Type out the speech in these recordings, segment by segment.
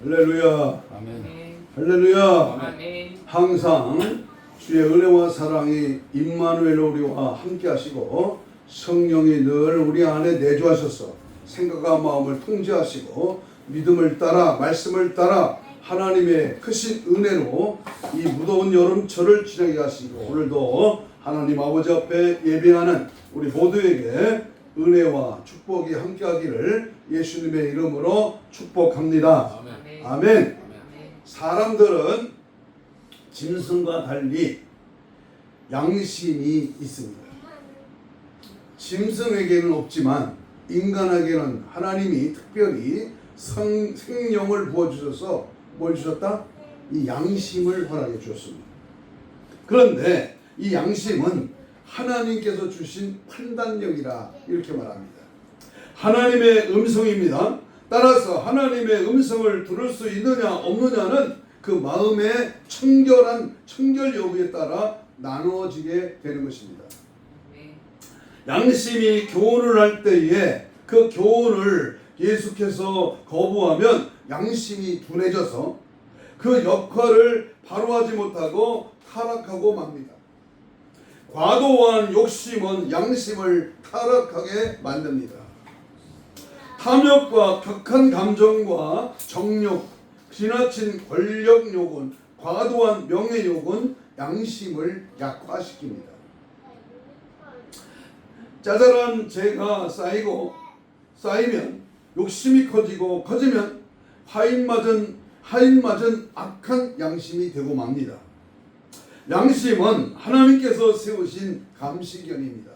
할렐루야. 아멘. 할렐루야. 아멘. 항상 주의 은혜와 사랑이 임마누엘 우리와 함께 하시고 성령이 늘 우리 안에 내주하셔서 생각과 마음을 통제하시고 믿음을 따라 말씀을 따라 하나님의 크신 은혜로 이 무더운 여름철을 지나게 하시고 오늘도 하나님 아버지 앞에 예배하는 우리 모두에게 은혜와 축복이 함께 하기를 예수님의 이름으로 축복합니다. 아멘. 아멘. 사람들은 짐승과 달리 양심이 있습니다. 짐승에게는 없지만 인간에게는 하나님이 특별히 생명을 부어주셔서 뭘 주셨다? 이 양심을 허락해 주셨습니다. 그런데 이 양심은 하나님께서 주신 판단력이라 이렇게 말합니다. 하나님의 음성입니다. 따라서 하나님의 음성을 들을 수 있느냐 없느냐는 그 마음의 청결 여부에 따라 나누어지게 되는 것입니다. 양심이 교훈을 할 때에 그 교훈을 계속해서 거부하면 양심이 둔해져서 그 역할을 바로 하지 못하고 타락하고 맙니다. 과도한 욕심은 양심을 타락하게 만듭니다. 탐욕과 격한 감정과 정욕, 지나친 권력욕은, 과도한 명예욕은 양심을 약화시킵니다. 짜잘한 죄가 쌓이면 욕심이 커지면 하인 맞은 악한 양심이 되고 맙니다. 양심은 하나님께서 세우신 감시견입니다.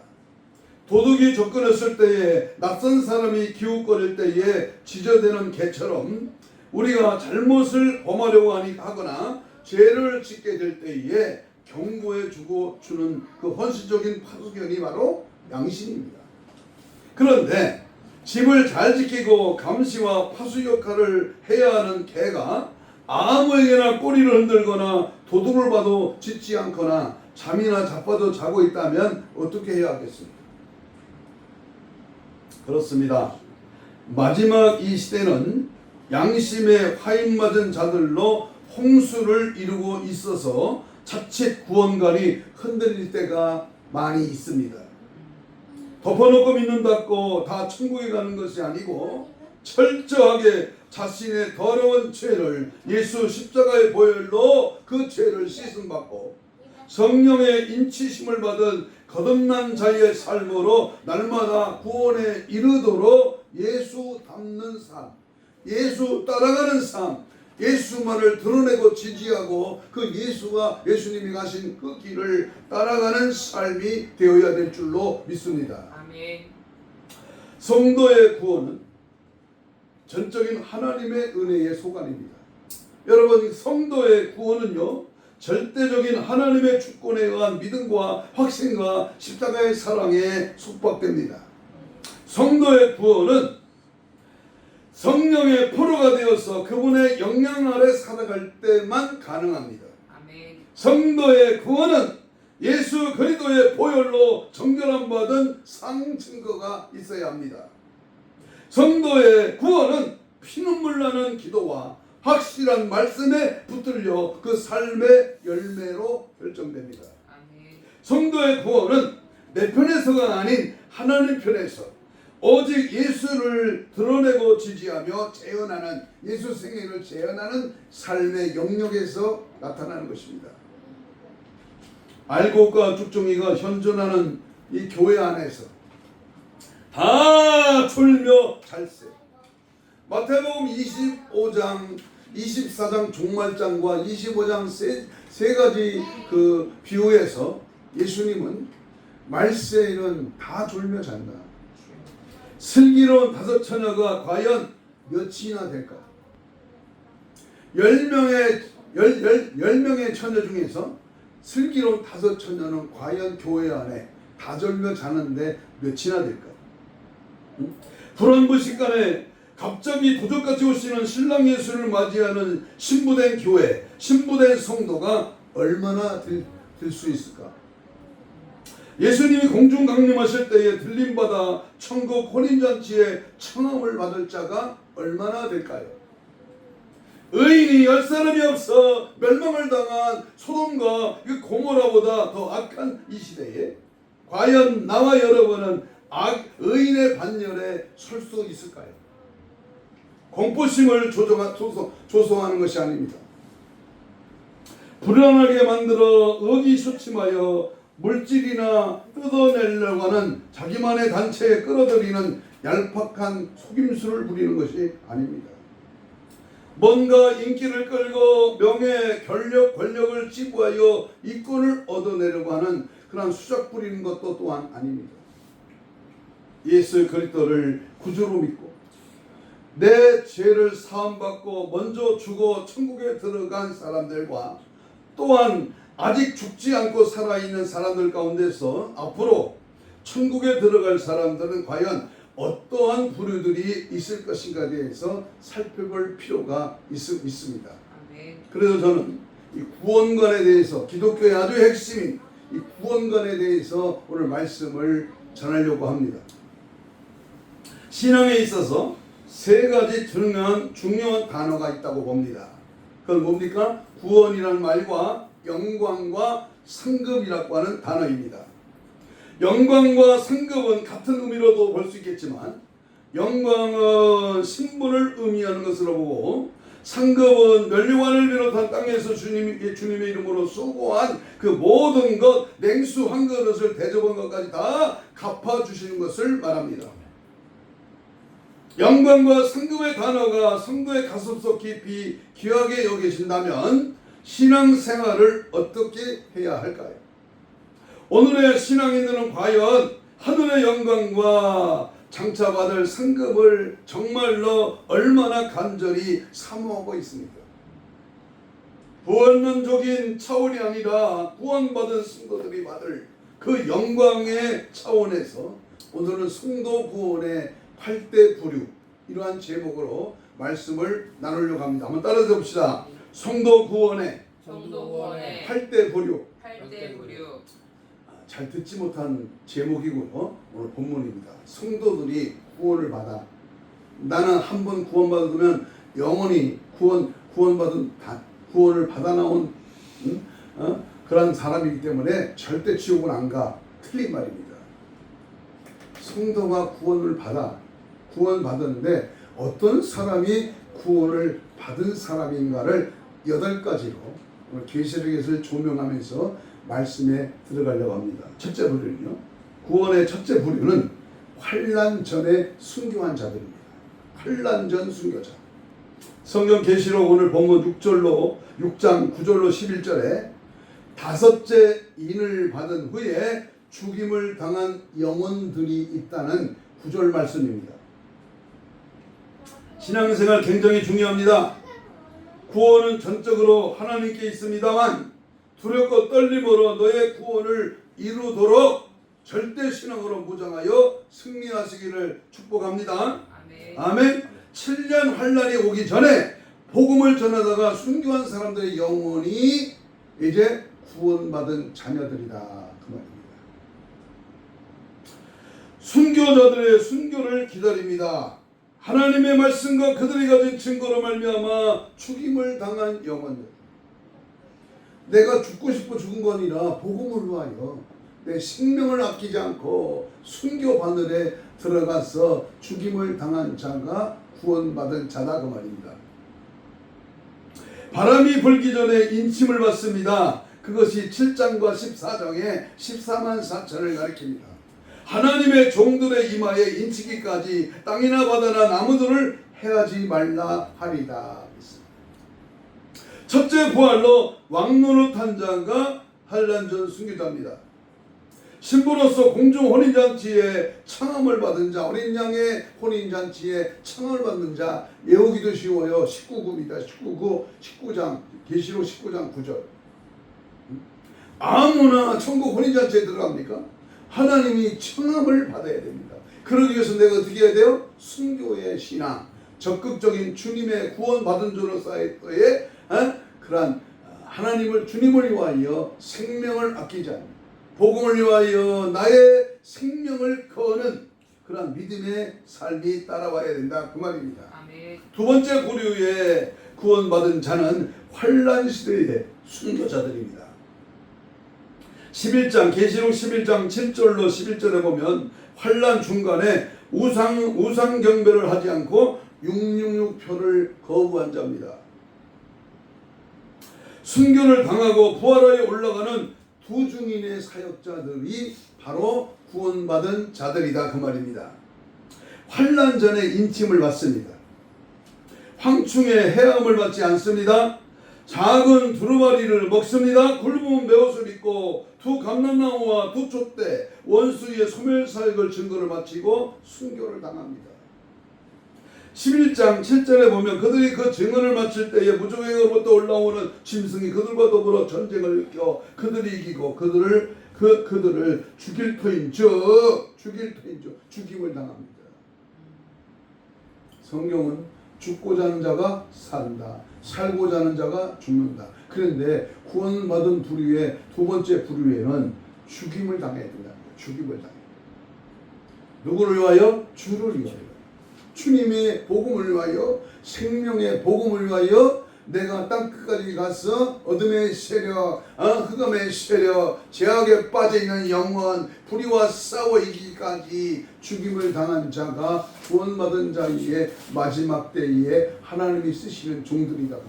도둑이 접근했을 때에 낯선 사람이 기웃거릴 때에 지저대는 개처럼 우리가 잘못을 범하려고 하거나 죄를 짓게 될 때에 경고해 주는 그 헌신적인 파수견이 바로 양심입니다. 그런데 집을 잘 지키고 감시와 파수 역할을 해야 하는 개가 아무에게나 꼬리를 흔들거나 도둑을 봐도 짖지 않거나 잠이나 자빠져 자고 있다면 어떻게 해야 하겠습니까? 그렇습니다. 마지막 이 시대는 양심에 화인맞은 자들로 홍수를 이루고 있어서 자칫 구원관이 흔들릴 때가 많이 있습니다. 덮어놓고 믿는다고 다 천국에 가는 것이 아니고 철저하게 자신의 더러운 죄를 예수 십자가의 보혈로 그 죄를 씻음받고 성령의 인치심을 받은 거듭난 자의 삶으로 날마다 구원에 이르도록 예수 닮는 삶, 예수 따라가는 삶, 예수만을 드러내고 지지하고 그 예수님이 가신 그 길을 따라가는 삶이 되어야 될 줄로 믿습니다. 아멘. 성도의 구원은 전적인 하나님의 은혜의 소관입니다. 여러분, 성도의 구원은요, 절대적인 하나님의 주권에 의한 믿음과 확신과 십자가의 사랑에 속박됩니다. 성도의 구원은 성령의 포로가 되어서 그분의 영향 아래 살아갈 때만 가능합니다. 아멘. 성도의 구원은 예수 그리스도의 보혈로 정결함 받은 상 증거가 있어야 합니다. 성도의 구원은 피눈물 나는 기도와 확실한 말씀에 붙들려 그 삶의 열매로 결정됩니다. 아멘. 성도의 구원은 내 편에서가 아닌 하나님 편에서 오직 예수를 드러내고 지지하며 재현하는 예수 생애를 재현하는 삶의 영역에서 나타나는 것입니다. 알곡과 죽정이가 현존하는 이 교회 안에서 다 졸며 잘세. 마태복음 25장, 24장 종말장과 25장 세 가지 그 비유에서 예수님은 말세에는 다 졸며 잔다. 슬기로운 5 처녀가 과연 몇이나 될까? 10명의 처녀 중에서 슬기로운 5 처녀는 과연 교회 안에 다 졸며 자는데 몇이나 될까? 불안부식간에 갑자기 도적같이 오시는 신랑 예수를 맞이하는 신부된 교회, 신부된 성도가 얼마나 될 수 있을까? 예수님이 공중 강림하실 때에 들림받아 천국 혼인잔치에 청함을 받을 자가 얼마나 될까요? 의인이 열 사람이 없어 멸망을 당한 소돔과 그 고모라보다 더 악한 이 시대에 과연 나와 여러분은 의인의 반열에 설 수 있을까요? 공포심을 조성하는 것이 아닙니다. 불안하게 만들어 의기소침하여 물질이나 뜯어내려고 하는 자기만의 단체에 끌어들이는 얄팍한 속임수를 부리는 것이 아닙니다. 뭔가 인기를 끌고 명예, 권력, 권력을 지부하여 이권을 얻어내려고 하는 그런 수작 부리는 것도 또한 아닙니다. 예수 그리스도를 구주로 믿고 내 죄를 사함받고 먼저 죽어 천국에 들어간 사람들과 또한 아직 죽지 않고 살아있는 사람들 가운데서 앞으로 천국에 들어갈 사람들은 과연 어떠한 부류들이 있을 것인가에 대해서 살펴볼 필요가 있습니다. 그래서 저는 이 구원관에 대해서 기독교의 아주 핵심인 이 구원관에 대해서 오늘 말씀을 전하려고 합니다. 신앙에 있어서 세 가지 중요한 단어가 있다고 봅니다. 그건 뭡니까? 구원이라는 말과 영광과 상급이라고 하는 단어입니다. 영광과 상급은 같은 의미로도 볼 수 있겠지만 영광은 신분을 의미하는 것으로 보고 상급은 멸류관을 비롯한 땅에서 주님의 이름으로 수고한 그 모든 것 냉수 한 그릇을 대접한 것까지 다 갚아주시는 것을 말합니다. 영광과 상급의 단어가 성도의 가슴속 깊이 귀하게 여기신다면 신앙생활을 어떻게 해야 할까요? 오늘의 신앙인들은 과연 하늘의 영광과 장차받을 상급을 정말로 얼마나 간절히 사모하고 있습니까? 구원론적인 차원이 아니라 구원받은 성도들이 받을 그 영광의 차원에서 오늘은 성도 구원의 8대 부류 이러한 제목으로 말씀을 나누려고 합니다. 한번 따라서 봅시다. 성도 구원의 8대 부류. 잘 듣지 못한 제목이고요. 오늘 본문입니다. 성도들이 구원을 받아 나는 한 번 구원받으면 영원히 구원을 받아 나온 그런 사람이기 때문에 절대 지옥은 안 가. 틀린 말입니다. 성도가 구원받았는데 어떤 사람이 구원을 받은 사람인가를 8가지로 오늘 계시록에서 조명하면서 말씀에 들어가려고 합니다. 첫째 부류는요. 구원의 첫째 부류는 환난 전에 순교한 자들입니다. 환난 전 순교자. 성경 계시록 오늘 본문 6장 9절로 11절에 다섯째 인을 받은 후에 죽임을 당한 영혼들이 있다는 9절 말씀입니다. 신앙생활 굉장히 중요합니다. 구원은 전적으로 하나님께 있습니다만 두렵고 떨림으로 너의 구원을 이루도록 절대 신앙으로 무장하여 승리하시기를 축복합니다. 아멘. 7년 환난이 오기 전에 복음을 전하다가 순교한 사람들의 영혼이 이제 구원받은 자녀들이다 그 말입니다. 순교자들의 순교를 기다립니다. 하나님의 말씀과 그들이 가진 증거로 말미암아 죽임을 당한 영혼들. 내가 죽고 싶어 죽은 거 아니라 복음을 위하여 내 생명을 아끼지 않고 순교 바늘에 들어가서 죽임을 당한 자가 구원받은 자다 그 말입니다. 바람이 불기 전에 인침을 받습니다. 그것이 7장과 14장의 14만 4천을 가리킵니다. 하나님의 종들의 이마에 인치기까지 땅이나 바다나 나무들을 해하지 말라 하리다. 첫째 부활로 왕노릇한 자가 환난 전 순교자입니다. 신부로서 공중 혼인잔치에 청함을 받은 자, 어린 양의 혼인잔치에 청함을 받는 자, 외우기도 쉬워요. 19구입니다. 19장, 계시록 19장 9절. 아무나 천국 혼인잔치에 들어갑니까? 하나님이 청함을 받아야 됩니다. 그러기 위해서 내가 어떻게 해야 돼요? 순교의 신앙, 적극적인 주님의 구원받은 자로서의 그러한 주님을 위하여 생명을 아끼지 않는, 복음을 위하여 나의 생명을 거는 그러한 믿음의 삶이 따라와야 된다 그 말입니다. 아멘. 두 번째 구원받은 자는 환난 시대의 순교자들입니다. 11장 계시록 11장 7절로 11절에 보면 환난 중간에 우상 경배를 하지 않고 666표를 거부한 자입니다. 순교를 당하고 부활하여 올라가는 두 증인의 사역자들이 바로 구원받은 자들이다 그 말입니다. 환난 전에 인침을 받습니다. 황충의 해함을 받지 않습니다. 작은 두루마리를 먹습니다. 굵은 베옷을 입고 두 감람나무와 두 촛대 원수의 소멸사역을 증거를 마치고 순교를 당합니다. 11장 7절에 보면 그들이 그 증언을 마칠 때에 무적행으로부터 올라오는 짐승이 그들과 더불어 전쟁을 일으켜 그들이 이기고 그들을 죽일 터인즉 죽임을 당합니다. 성경은 죽고자 하는 자가 산다, 살고자 하는 자가 죽는다. 그런데 구원받은 부류의 두 번째 부류에는 죽임을 당해야 된다. 죽임을 당해야 된다. 누구를 위하여? 주를 위하여. 주님의 복음을 위하여, 생명의 복음을 위하여 내가 땅끝까지 가서 어둠의 세력, 흑암의 세력, 죄악에 빠져있는 영혼, 불의와 싸워 이기기까지 죽임을 당한 자가 구원받은 자의 마지막 때에 하나님이 쓰시는 종들이다 그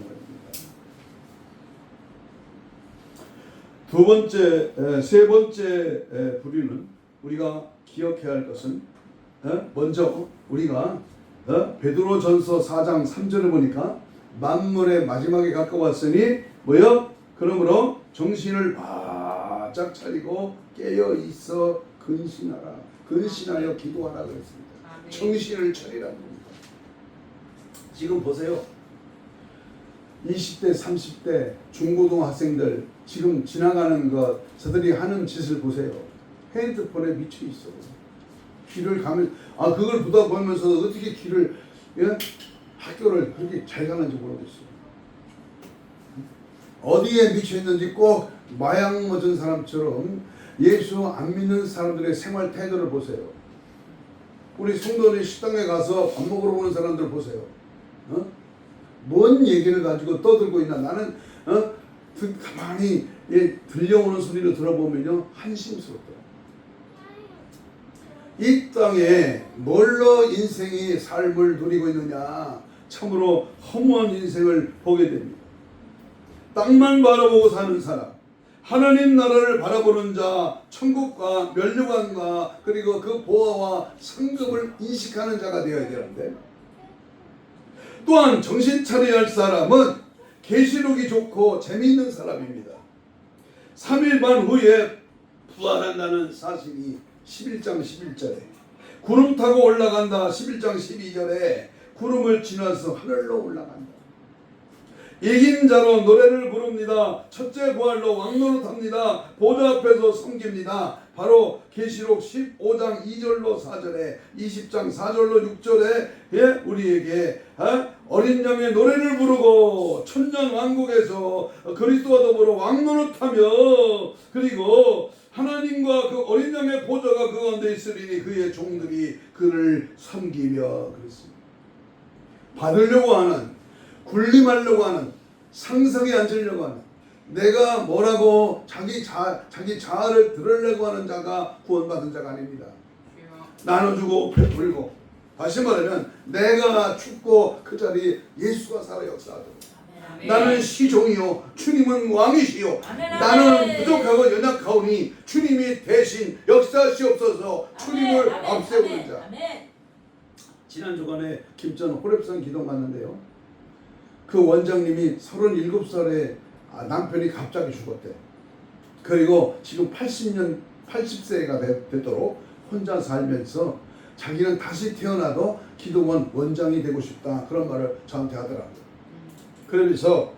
말입니다. 세 번째 부류는 우리가 기억해야 할 것은 먼저 우리가 베드로전서 4장 3절을 보니까 만물의 마지막에 가까웠으니 뭐요? 그러므로 정신을 바짝 차리고 깨어 있어 근신하여 기도하라 그랬습니다. 정신을 차리라는 겁니다. 지금 보세요. 20대 30대 중고등 학생들 지금 지나가는 것 저들이 하는 짓을 보세요. 핸드폰에 미쳐 있어. 길을 가면 그걸 보다 보면서 어떻게 길을 학교를 그렇게 잘 가는지 모르겠어요. 어디에 미쳐 있는지 꼭 마약 맞은 사람처럼 예수 안 믿는 사람들의 생활 태도를 보세요. 우리 성도들이 식당에 가서 밥 먹으러 오는 사람들 보세요. 뭔 얘기를 가지고 떠들고 있나. 나는 가만히 들려오는 소리를 들어보면요 한심스럽더라고요. 이 땅에 뭘로 인생이 삶을 누리고 있느냐, 참으로 허무한 인생을 보게 됩니다. 땅만 바라보고 사는 사람, 하나님 나라를 바라보는 자, 천국과 면류관과 그리고 그 보화와 상급을 인식하는 자가 되어야 되는데, 또한 정신 차려야 할 사람은 계시록이 좋고 재미있는 사람입니다. 3일 반 후에 부활한다는 사실이 11장 11절에, 구름 타고 올라간다 11장 12절에 구름을 지나서 하늘로 올라간다. 이긴 자로 노래를 부릅니다. 첫째 부활로 왕노릇합니다. 보좌 앞에서 섬깁니다. 바로 계시록 15장 2절로 4절에 20장 4절로 6절에 우리에게 어린 양의 노래를 부르고 천년 왕국에서 그리스도와 더불어 왕노릇하며 그리고 하나님과 그 어린 양의 보좌가 그 가운데 있으리니 그의 종들이 그를 섬기며 그랬습니다. 받으려고 하는, 군림하려고 하는, 상석에 앉으려고 하는, 내가 뭐라고 자기 자아를 들으려고 하는 자가 구원받은 자가 아닙니다. 나눠주고 베풀고, 다시 말하면 내가 죽고 그 자리에 예수가 살아 역사하도록. 나는 시종이요 주님은 왕이시요 나는 부족하고 연약하오니 주님이 대신 역사하시옵소서. 주님을 앞세우는 자. 지난 주간에 김천 호렙산 기도 갔는데요, 그 원장님이 37살에 남편이 갑자기 죽었대. 그리고 지금 80세가 되도록 혼자 살면서 자기는 다시 태어나도 기도원 원장이 되고 싶다 그런 말을 저한테 하더라고요. 그래서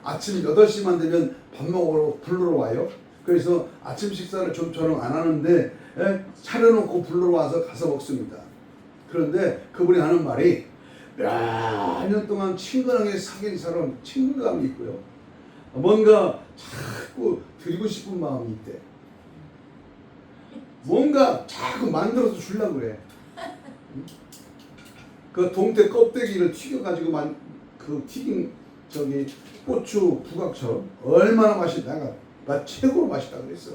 아침 8시만 되면 밥 먹으러 부르러 와요. 그래서 아침 식사를 좀처럼 안 하는데 차려놓고 부르러 와서 가서 먹습니다. 그런데 그분이 하는 말이 몇 년 동안 친근하게 사귄 사람 친근감이 있고요, 뭔가 자꾸 드리고 싶은 마음이 있대. 뭔가 자꾸 만들어서 주려고 그래. 그 동태 껍데기를 튀겨가지고 그 튀긴 저기 고추 부각처럼 얼마나 맛있다. 나 최고로 맛있다 그랬어.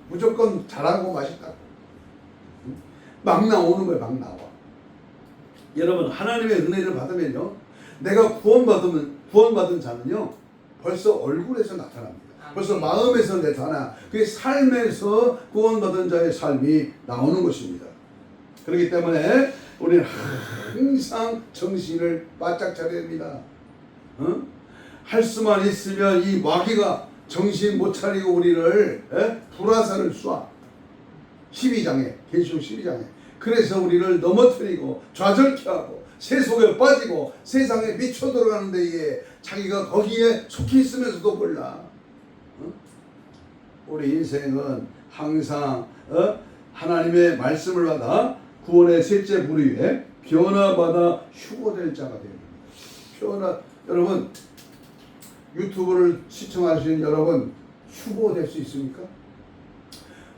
무조건 잘하고 맛있다. 막 나오는 거예요. 막 나와. 여러분 하나님의 은혜를 받으면요, 내가 구원받은 자는요 벌써 얼굴에서 나타납니다. 벌써 마음에서 나타나. 그게 삶에서 구원받은 자의 삶이 나오는 것입니다. 그렇기 때문에 우리는 항상 정신을 바짝 차려야 됩니다. 할 수만 있으면 이 마귀가 정신 못 차리고 우리를 불화살을 쏴. 12장에 계시록 12장에 그래서 우리를 넘어뜨리고 좌절케 하고 세속에 빠지고 세상에 미쳐 들어가는 데에 자기가 거기에 속해 있으면서도 몰라. 우리 인생은 항상 하나님의 말씀을 받아 구원의 셋째 부류에 변화받아 휴거될 자가 됩니다. 여러분 유튜브를 시청하시는 여러분 휴거될 수 있습니까?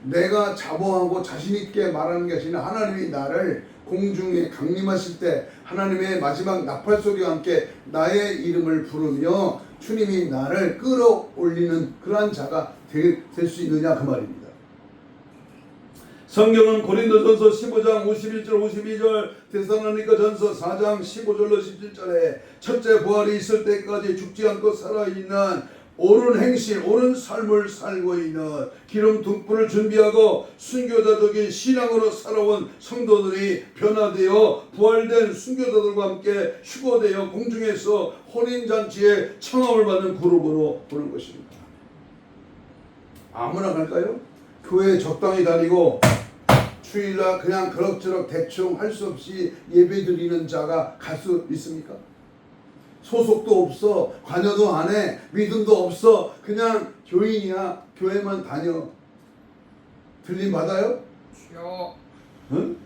내가 자봉하고 자신있게 말하는 것이 아니라 하나님이 나를 공중에 강림하실 때 하나님의 마지막 나팔 소리와 함께 나의 이름을 부르며 주님이 나를 끌어올리는 그러한 자가 될 수 있느냐 그 말입니다. 성경은 고린도전서 15장 51절 52절 데살로니가전서 4장 15절로 17절에 첫째 부활이 있을 때까지 죽지 않고 살아있는 옳은 행실, 옳은 삶을 살고 있는 기름 등불을 준비하고 순교자적인 신앙으로 살아온 성도들이 변화되어 부활된 순교자들과 함께 휴거되어 공중에서 혼인잔치에 청함을 받는 그룹으로 보는 것입니다. 아무나 갈까요? 교회에 적당히 다니고 주일날 그냥 그럭저럭 대충 할 수 없이 예배 드리는 자가 갈 수 있습니까? 소속도 없어, 관여도 안 해, 믿음도 없어, 그냥 교인이야, 교회만 다녀. 들림 받아요? 응?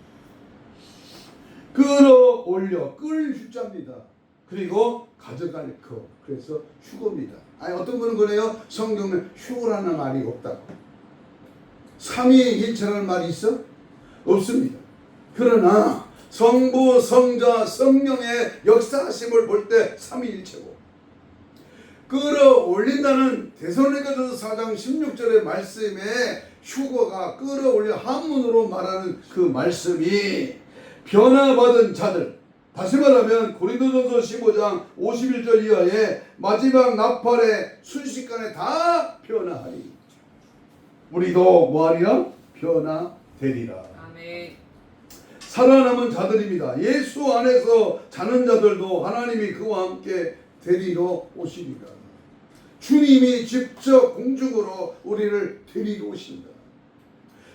끌어올려, 끌 휴자입니다. 그리고 가져갈 거, 그래서 휴거입니다. 아니 어떤 분은 그래요? 성경에 휴거라는 말이 없다고. 삼위일체라는 말이 있어? 없습니다. 그러나 성부, 성자, 성령의 역사하심을 볼 때 삼위일체고, 끌어올린다는 데살로니가전서 4장 16절의 말씀에 휴거가 끌어올려 한문으로 말하는 그 말씀이 변화받은 자들, 다시 말하면 고린도전서 15장 51절 이하에 마지막 나팔의 순식간에 다 변화하리. 우리도 뭐하리라? 변화되리라. 아멘. 살아남은 자들입니다. 예수 안에서 자는 자들도 하나님이 그와 함께 데리러 오시리라. 주님이 직접 공중으로 우리를 데리러 오신다.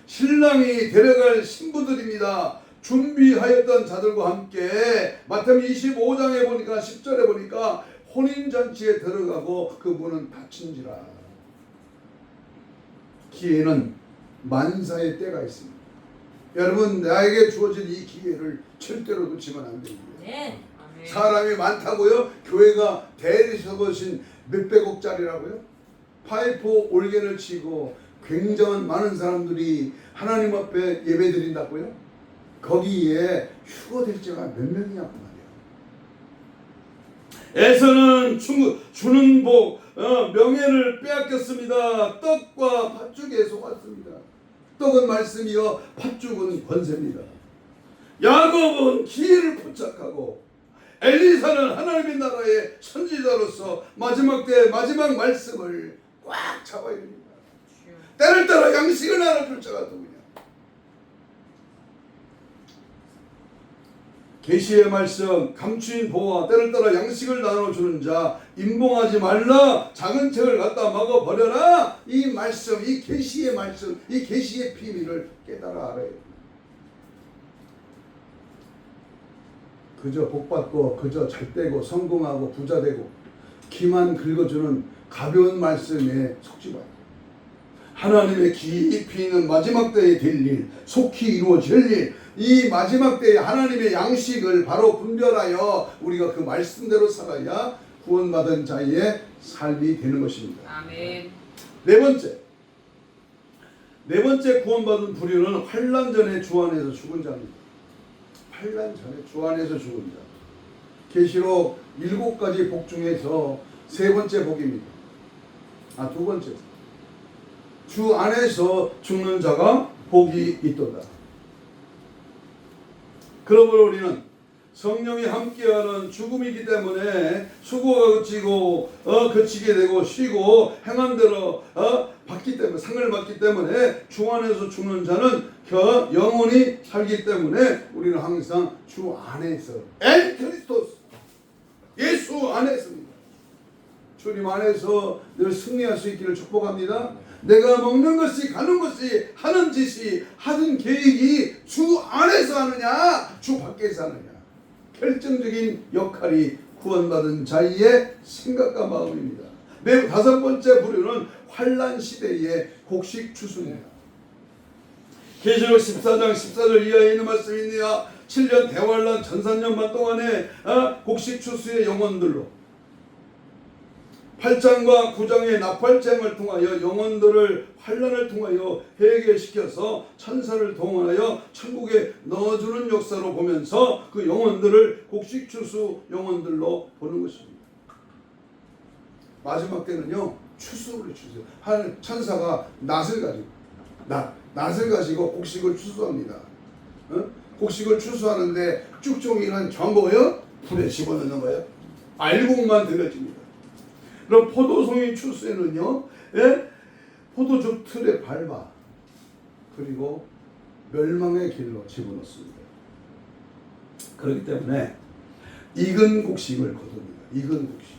신랑이 데려갈 신부들입니다. 준비하였던 자들과 함께 마태복음 25장에 보니까 10절에 보니까 혼인잔치에 들어가고 그 문은 닫힌지라. 기회는 만사의 때가 있습니다. 여러분 나에게 주어진 이 기회를 절대로 놓치면 안 됩니다. 네. 사람이 많다고요? 교회가 대리석으신 몇백억짜리라고요? 파이프 올겐을 치고 굉장한 많은 사람들이 하나님 앞에 예배 드린다고요? 거기에 휴거될 자가 몇 명이냐고 말이야. 에서는 주는 복, 명예를 빼앗겼습니다. 떡과 팥죽에 속았습니다. 떡은 말씀이요 팥죽은 권세입니다. 야곱은 기회를 포착하고 엘리사는 하나님의 나라의 선지자로서 마지막 때 마지막 말씀을 꽉 잡아야 됩니다. 때를 따라 양식을 나눠줄 자가 누구냐? 계시의 말씀, 감추인 보화, 때를 따라 양식을 나눠주는 자, 임봉하지 말라, 작은 책을 갖다 먹어버려라. 이 말씀, 이 계시의 말씀, 이 계시의 비밀을 깨달아 알아야 됩니다. 그저 복받고 그저 잘되고 성공하고 부자되고 기만 긁어주는 가벼운 말씀에 속지 말고 하나님의 깊이 있는 마지막 때에 될 일, 속히 이루어질 일, 이 마지막 때에 하나님의 양식을 바로 분별하여 우리가 그 말씀대로 살아야 구원받은 자의 삶이 되는 것입니다. 아멘. 네 번째 구원받은 부류는 환난 전에 주 안에서 죽은 자입니다. 환난 전에 주 안에서 죽은 자. 계시록 7가지 복 중에서 3번째 복입니다. 두 번째. 주 안에서 죽는 자가 복이 있도다. 그러므로 우리는 성령이 함께하는 죽음이기 때문에 수고가 그치게 되고 쉬고 행한 대로 받기 때문에 상을 받기 때문에 주 안에서 죽는 자는 영원히 살기 때문에 우리는 항상 주 안에서 엔 크리스토스 예수 안에 있습니다. 주님 안에서 늘 승리할 수 있기를 축복합니다. 내가 먹는 것이 가는 것이 하는 짓이 하는 계획이 주 안에서 하느냐 주 밖에서 하느냐 결정적인 역할이 구원받은 자의 생각과 마음입니다. 매우 5번째 부류는 환난 시대의 곡식 추수입니다. 계시록 14장 14절 이하에 있는 말씀입니다. 7년 대환란 1400년 동안의 곡식 추수의 영혼들로 8장과 9장의 나팔장을 통하여 영혼들을 환난을 통하여 해결시켜서 천사를 동원하여 천국에 넣어주는 역사로 보면서 그 영혼들을 곡식추수 영혼들로 보는 것입니다. 마지막 때는요 추수를 추수. 하늘 천사가 낫을 가지고 곡식을 추수합니다. 곡식을 추수하는데 쭉종이는 전부요 불에 집어넣는 거예요. 알곡만 들려집니다. 그럼 포도송이 추수에는요, 포도주 틀에 밟아 그리고 멸망의 길로 집어넣습니다. 그렇기 때문에 익은 곡식을 거둡니다. 익은 곡식.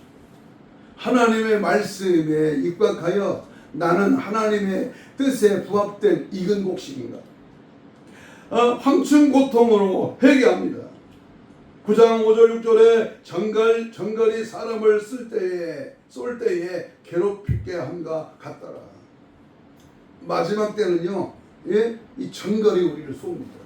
하나님의 말씀에 입각하여 나는 하나님의 뜻에 부합된 익은 곡식인가? 황충 고통으로 회개합니다. 9장 5절 6절에 정갈이 사람을 쏠 때에 괴롭히게 함과 같더라. 마지막 때는요, 이 정갈이 우리를 쏩니다.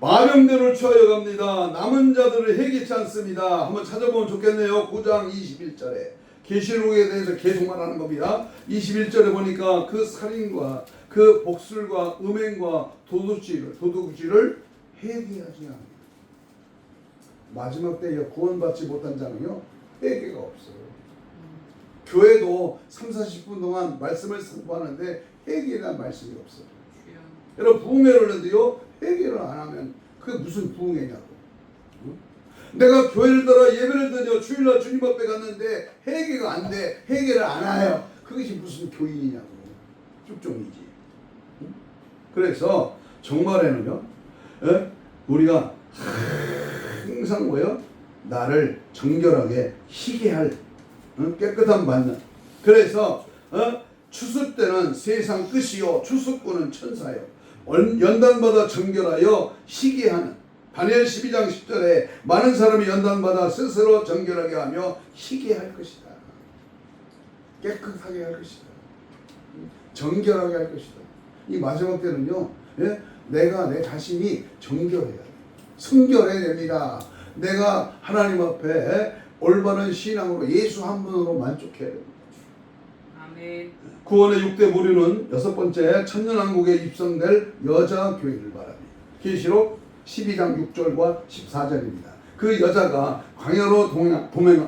마병대를 취하여 갑니다. 남은 자들을 해기치 않습니다. 한번 찾아보면 좋겠네요. 9장 21절에 계시록에 대해서 계속 말하는 겁니다. 21절에 보니까 그 살인과 그 복술과 음행과 도둑질을 회개하지 않습니다. 마지막 때에 구원받지 못한 자는요 회개가 없어요. 교회도 30-40분 동안 말씀을 선포하는데 회개에 대한 말씀이 없어요. 여러분 부흥회를 하는데요 회개를 안 하면 그게 무슨 부흥회냐고. 내가 교회를 들어 예배를 드려 주일날 주님 앞에 갔는데 회개가 안 돼. 회개를 안 해요. 그것이 무슨 교인이냐고. 쭉종이지. 그래서 정말에는요 우리가 항상 나를 정결하게 희게 할 깨끗한 받는. 그래서 추수 때는 세상 끝이요 추수꾼은 천사요. 연단받아 정결하여 희게 하는. 다니엘 12장 10절에 많은 사람이 연단받아 스스로 정결하게 하며 희게 할 것이다. 깨끗하게 할 것이다. 정결하게 할 것이다. 이 마지막 때는요 내가 내 자신이 정결해야 돼. 순결해야 됩니다. 내가 하나님 앞에 올바른 신앙으로 예수 한 분으로 만족해야 됩니다. 아멘. 구원의 6대 부류는 6번째 천년왕국에 입성될 여자 교회를 말합니다. 계시록 12장 6절과 14절입니다. 그 여자가 광야로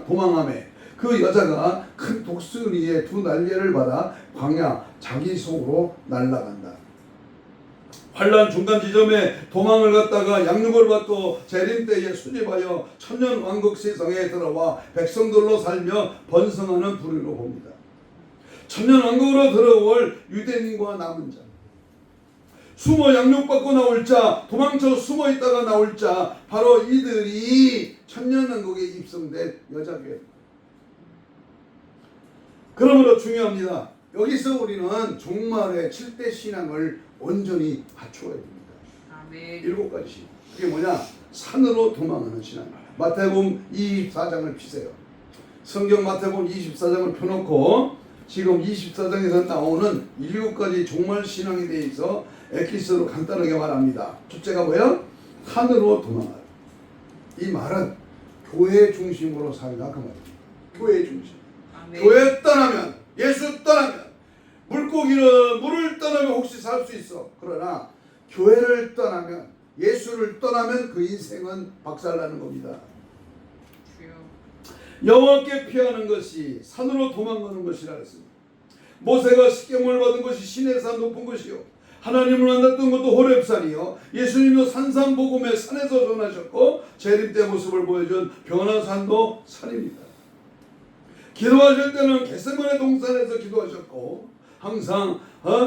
도망하매 그 여자가 큰 독수리의 2 날개를 받아 광야 자기 속으로 날아간다. 환난 중간 지점에 도망을 갔다가 양육을 받고 재림 때에 수립하여 천년 왕국 세상에 들어와 백성들로 살며 번성하는 부류로 봅니다. 천년 왕국으로 들어올 유대인과 남은 자, 숨어 양육받고 나올 자, 도망쳐 숨어 있다가 나올 자, 바로 이들이 천년 왕국에 입성된 여자교회입니다. 그러므로 중요합니다. 여기서 우리는 종말의 7대 신앙을 온전히 갖추어야 됩니다. 아멘. 7가지 신앙. 그게 뭐냐? 산으로 도망하는 신앙. 마태복음 24장을 피세요. 성경 마태복음 24장을 펴놓고 지금 24장에서 나오는 7가지 종말 신앙에 대해서 엑기스로 간단하게 말합니다. 첫째가 뭐야? 산으로 도망하라. 이 말은 교회 중심으로 살다 그 말입니다. 교회 중심. 아멘. 교회 떠나면, 예수 떠나면, 물을 떠나면 혹시 살 수 있어. 그러나 교회를 떠나면, 예수를 떠나면 그 인생은 박살나는 겁니다. 여호와께 피하는 것이 산으로 도망가는 것이라 했습니다. 모세가 십계명을 받은 것이 시내 산 높은 것이요 하나님을 만났던 것도 호렙산이요 예수님도 산삼복음의 산에서 전하셨고 재림 때 모습을 보여준 변화산도 산입니다. 기도하실 때는 겟세마네 동산에서 기도하셨고 항상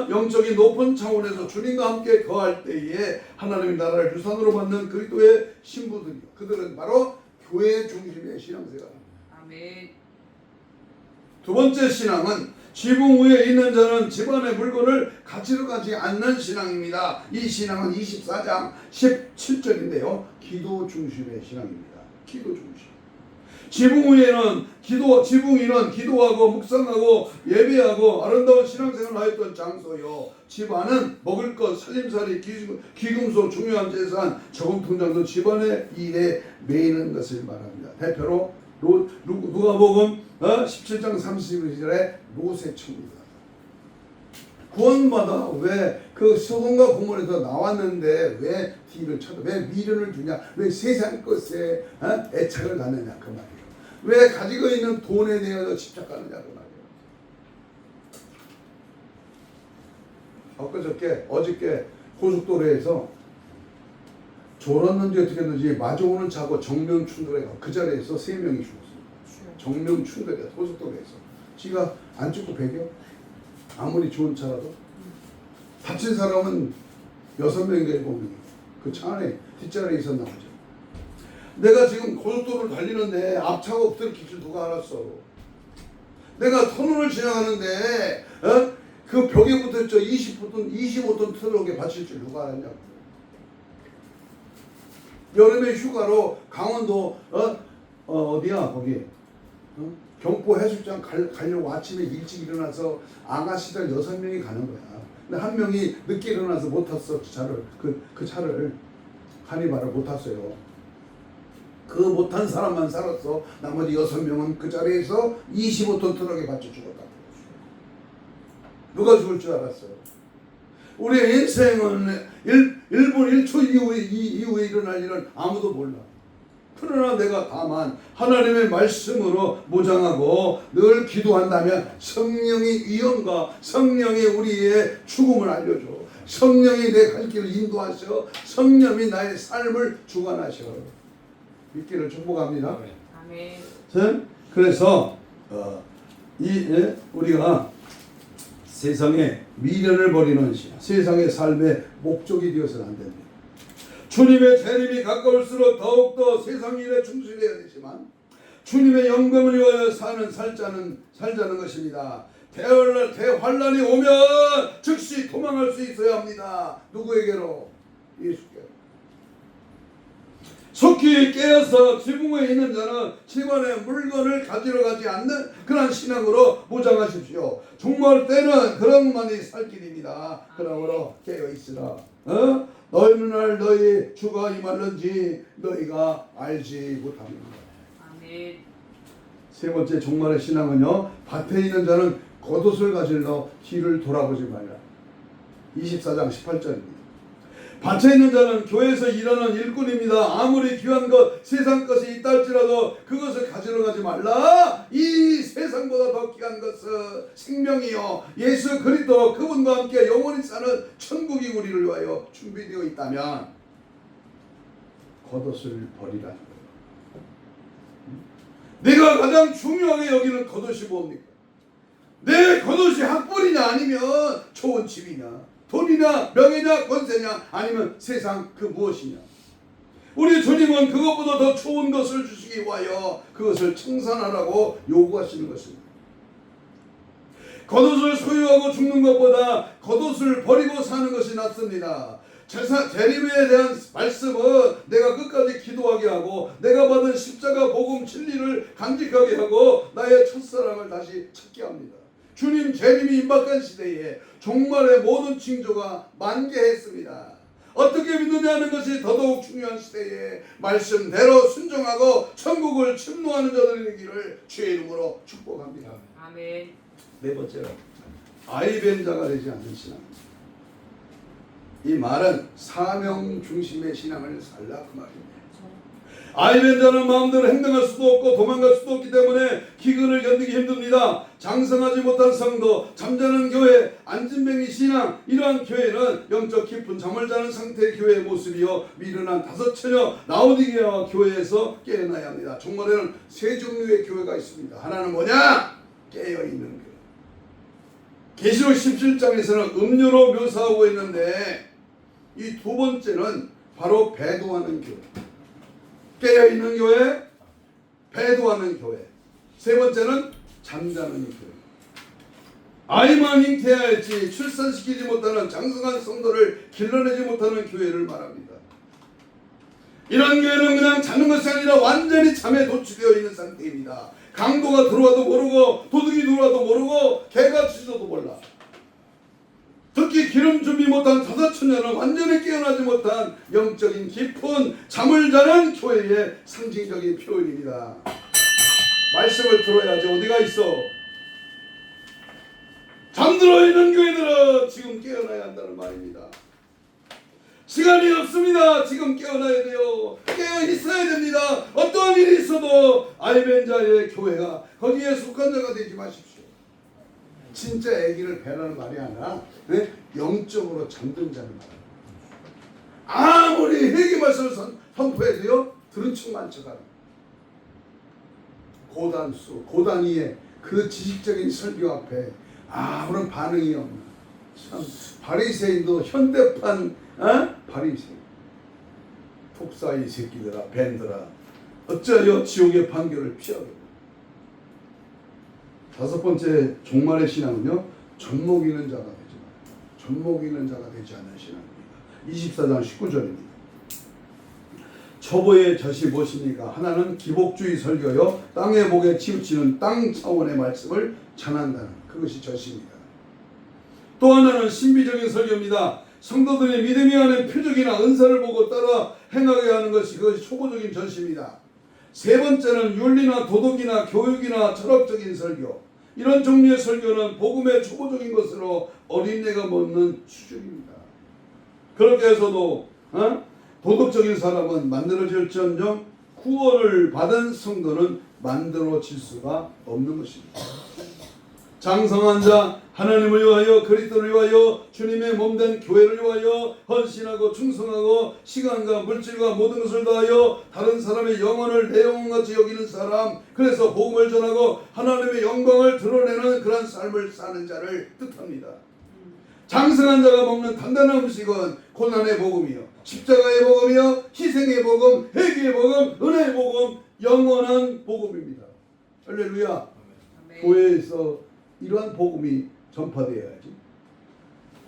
영적인 높은 차원에서 주님과 함께 거할 때에 하나님의 나라를 유산으로 받는 그리스도의 신부들이요 그들은 바로 교회 중심의 신앙생활. 아멘. 두 번째 신앙은 지붕 위에 있는 자는 집안의 물건을 가지러 가지 않는 신앙입니다. 이 신앙은 24장 17절인데요. 기도 중심의 신앙입니다. 기도 중심. 지붕 위에는 지붕 위는 기도하고 묵상하고 예배하고 아름다운 신앙생활을 하였던 장소요. 집안은 먹을 것, 살림살이, 귀금속, 중요한 재산, 저금통장도 집안의 일에 매이는 것을 말합니다. 대표로 누가복음 17장 32절에 롯의 천국이다. 구원받아 왜 그 소돔과 고모라에서 나왔는데 왜 뒤를 쳐도 왜 미련을 두냐, 왜 세상 것에 애착을 갖느냐 그 말이에요. 왜 가지고 있는 돈에 대해서 집착하느냐 그 말이에요. 어저께 고속도로에서 졸았는지 어떻게 했는지 마주오는 차고 정면 충돌해가 그 자리에서 3명이 죽었습니다. 정면 충돌이야. 고속도로에서 지가 안 죽고 배겨? 아무리 좋은 차라도 다친 사람은 6명인가 7명이 그 차 안에 뒷자리에 있었나 보죠. 내가 지금 고속도로를 달리는데 앞차가 없을 기술 누가 알았어? 내가 터널을 지나가는데 그 벽에 붙어있죠. 25톤 트럭에 받칠 줄 누가 알았냐고. 여름에 휴가로 강원도 어디야 거기 경포 해수욕장 가려고 아침에 일찍 일어나서 아가씨들 6명이 가는 거야. 근데 한 명이 늦게 일어나서 못 탔어. 그 차를 한이발을 못 탔어요. 그 못한 사람만 살았어. 나머지 6명은 그 자리에서 25톤 트럭에 받쳐 죽었다. 누가 죽을 줄 알았어요? 우리의 인생은 1분 1초 이후에 일어날 일은 아무도 몰라. 그러나 내가 다만 하나님의 말씀으로 무장하고 늘 기도한다면 성령의 위엄과 성령의 우리의 죽음을 알려줘. 성령이 내 갈 길을 인도하셔. 성령이 나의 삶을 주관하셔. 믿기를 축복합니다. 아멘. 그래서 우리가 세상에 미련을 버리는 신앙, 세상의 삶의 목적이 되어서는 안 됩니다. 주님의 재림이 가까울수록 더욱더 세상 일에 충실해야 되지만 주님의 영광을 위하여 살자는 것입니다. 대환란이 오면 즉시 도망할 수 있어야 합니다. 누구에게로? 예수께로. 속히 깨어서 지붕 위에 있는 자는 집안의 물건을 가지러 가지 않는 그런 신앙으로 무장하십시오. 종말 때는 그런 만이 살 길입니다. 그러므로 깨어 있으라. 너희는 알 너희 주가 임할는지 너희가 알지 못합니다. 아멘. 세 번째 종말의 신앙은요. 밭에 있는 자는 겉옷을 가질러 뒤를 돌아보지 말라. 24장 18절입니다. 밭에 있는 자는 교회에서 일하는 일꾼입니다. 아무리 귀한 것, 세상 것이 있다 할지라도 그것을 가지러 가지 말라. 이 세상보다 더 귀한 것은 생명이요 예수 그리스도 그분과 함께 영원히 사는 천국이 우리를 위하여 준비되어 있다면 겉옷을 버리라는 거예요. 내가 가장 중요하게 여기는 겉옷이 뭡니까? 내 겉옷이 학벌이냐 아니면 좋은 집이냐, 돈이냐, 명예냐, 권세냐, 아니면 세상 그 무엇이냐. 우리 주님은 그것보다 더 좋은 것을 주시기 위하여 그것을 청산하라고 요구하시는 것입니다. 겉옷을 소유하고 죽는 것보다 겉옷을 버리고 사는 것이 낫습니다. 재림에 대한 말씀은 내가 끝까지 기도하게 하고 내가 받은 십자가 복음 진리를 간직하게 하고 나의 첫사랑을 다시 찾게 합니다. 주님 재림이 임박한 시대에 종말의 모든 징조가 만개했습니다. 어떻게 믿느냐는 것이 더더욱 중요한 시대에 말씀대로 순종하고 천국을 침노하는 자들이 되기를 주의 이름으로 축복합니다. 아멘. 네 번째로 아이벤 자가 되지 않는 신앙. 이 말은 사명 중심의 신앙을 살라 그 말입니다. 아이벤자는 마음대로 행동할 수도 없고 도망갈 수도 없기 때문에 기근을 견디기 힘듭니다. 장성하지 못한 성도, 잠자는 교회, 안진뱅이 신앙, 이러한 교회는 영적 깊은 잠을 자는 상태의 교회의 모습이요, 미련한 다섯 처녀 라오디게아 교회에서 깨어나야 합니다. 종말에는 세 종류의 교회가 있습니다. 하나는 뭐냐? 깨어있는 교회. 계시록 17장에서는 음료로 묘사하고 있는데, 이 두 번째는 바로 배도하는 교회. 깨어있는 교회, 배도하는 교회. 세 번째는 잠자는 교회. 아이만 잉태해야 할지 출산시키지 못하는 장성한 성도를 길러내지 못하는 교회를 말합니다. 이런 교회는 그냥 자는 것이 아니라 완전히 잠에 노출되어 있는 상태입니다. 강도가 들어와도 모르고 도둑이 들어와도 모르고 개가 짖어도 몰라. 특히 기름 준비 못한 다섯 처녀는 완전히 깨어나지 못한 영적인 깊은 잠을 자는 교회의 상징적인 표현입니다. 말씀을 들어야지 어디가 있어. 잠들어 있는 교회들은 지금 깨어나야 한다는 말입니다. 시간이 없습니다. 지금 깨어나야 돼요. 깨어 있어야 됩니다. 어떠한 일이 있어도 아이벤자의 교회가 거기에 속한 자가 되지 마십시오. 진짜 아기를 배라는 말이 아니라 영적으로 잠든 자를 말합니다. 아무리 회개 말씀을 선포해도요, 들은 척만 척하는 고단수, 고단위의 그 지식적인 설교 앞에 아무런 반응이 없는, 참 바리새인도 현대판 바리새인, 톱사이 새끼들아, 밴들아, 어쩌여 지옥의 판결을 피하겠노. 다섯 번째 종말의 신앙은요, 젖먹이는 자가 되지 말아요. 젖먹이는 자가 되지 않는 신앙입니다. 24장 19절입니다. 초보의 젖이 무엇입니까? 하나는 기복주의 설교요, 땅의 복에 치우치는 땅 차원의 말씀을 전한다는 그것이 젖입니다. 또 하나는 신비적인 설교입니다. 성도들의 믿음이 하는 표적이나 은사를 보고 따라 행하게 하는 것이 그것이 초보적인 젖입니다. 세 번째는 윤리나 도덕이나 교육이나 철학적인 설교. 이런 종류의 설교는 복음의 초보적인 것으로 어린애가 먹는 수준입니다. 그렇게 해서도 도덕적인 사람은 만들어질지언정 구원을 받은 성도는 만들어질 수가 없는 것입니다. 장성한 자, 하나님을 위하여, 그리스도를 위하여, 주님의 몸된 교회를 위하여 헌신하고 충성하고 시간과 물질과 모든 것을 다하여 다른 사람의 영혼을 내 영혼같이 여기는 사람, 그래서 복음을 전하고 하나님의 영광을 드러내는 그런 삶을 사는 자를 뜻합니다. 장성한 자가 먹는 단단한 음식은 고난의 복음이요, 십자가의 복음이요, 희생의 복음, 회개의 복음, 은혜의 복음, 영원한 복음입니다. 할렐루야. 교회에서 이러한 복음이 전파되어야지.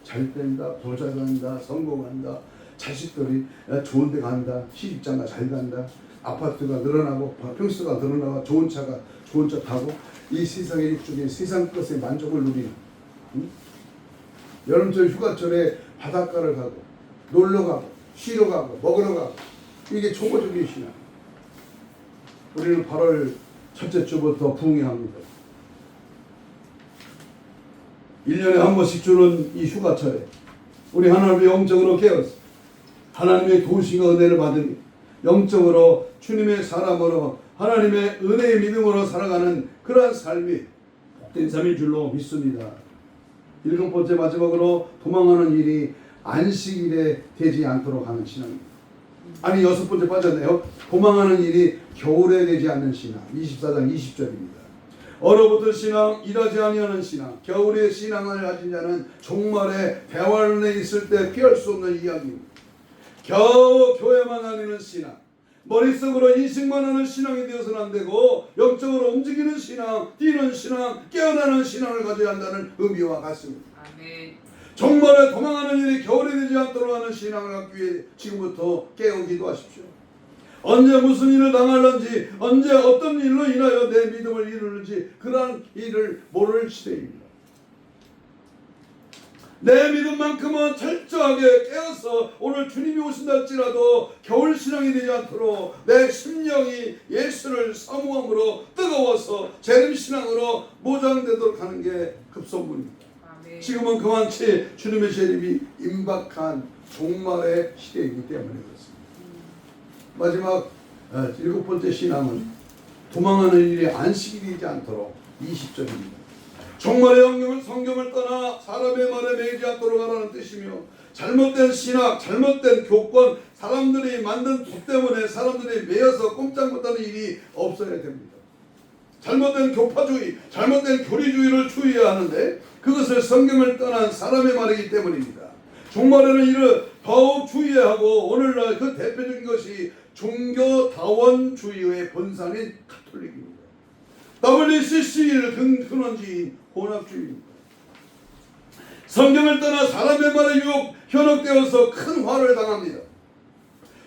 잘 된다, 부자 간다, 성공한다, 자식들이 좋은 데 간다, 시집장가 잘 간다, 아파트가 늘어나고 평수가 늘어나고 좋은 차 타고 이 세상의 육중에 세상 것에 만족을 누리는, 여름철 휴가철에 바닷가를 가고 놀러 가고 쉬러 가고 먹으러 가고, 이게 초보적인 신앙. 우리는 8월 첫째 주부터 부흥회합니다. 1년에 한 번씩 주는 이 휴가철에 우리 하나님의 영적으로 깨어서 하나님의 도우심과 은혜를 받으니 영적으로 주님의 사람으로 하나님의 은혜의 믿음으로 살아가는 그러한 삶이 복된 삶인 줄로 믿습니다. 7번째 마지막으로 도망하는 일이 안식일에 되지 않도록 하는 신앙입니다. 아니 6번째 빠졌네요. 도망하는 일이 겨울에 되지 않는 신앙. 24장 20절입니다. 얼어붙은 신앙, 일하지 아니하는 신앙, 겨울의 신앙을 가진 자는 종말에 대환란에 있을 때 피할 수 없는 이야기입니다. 겨우 교회만 다니는 신앙, 머릿속으로 인식만 하는 신앙이 되어서는 안 되고 영적으로 움직이는 신앙, 뛰는 신앙, 깨어나는 신앙을 가져야 한다는 의미와 같습니다. 아멘. 종말에 도망하는 일이 겨울에 되지 않도록 하는 신앙을 갖기 위해 지금부터 깨어 기도하십시오. 언제 무슨 일을 당할는지, 언제 어떤 일로 인하여 내 믿음을 이루는지 그러한 일을 모를 시대입니다. 내 믿음만큼은 철저하게 깨어서 오늘 주님이 오신다 할지라도 겨울 신앙이 되지 않도록 내 심령이 예수를 사모함으로 뜨거워서 재림 신앙으로 모장되도록 하는 게 급선무입니다. 아멘. 지금은 그만치 주님의 재림이 임박한 종말의 시대이기 때문에 그렇습니다. 마지막 일곱 번째 신앙은 도망하는 일이 안식이 되지 않도록 20절입니다. 종말의 성경을 떠나 사람의 말에 매이지 않도록 하라는 뜻이며, 잘못된 신학, 잘못된 교권, 사람들이 만든 법 때문에 사람들이 매여서 꼼짝 못하는 일이 없어야 됩니다. 잘못된 교파주의, 잘못된 교리주의를 주의해야 하는데 그것을 성경을 떠난 사람의 말이기 때문입니다. 종말에는 이를 더욱 주의해야 하고, 오늘날 그 대표적인 것이 종교다원주의의 본산인 가톨릭입니다. WCC를 근원지인 혼합주의입니다. 성경을 떠나 사람의 말에 현혹되어서 큰 화를 당합니다.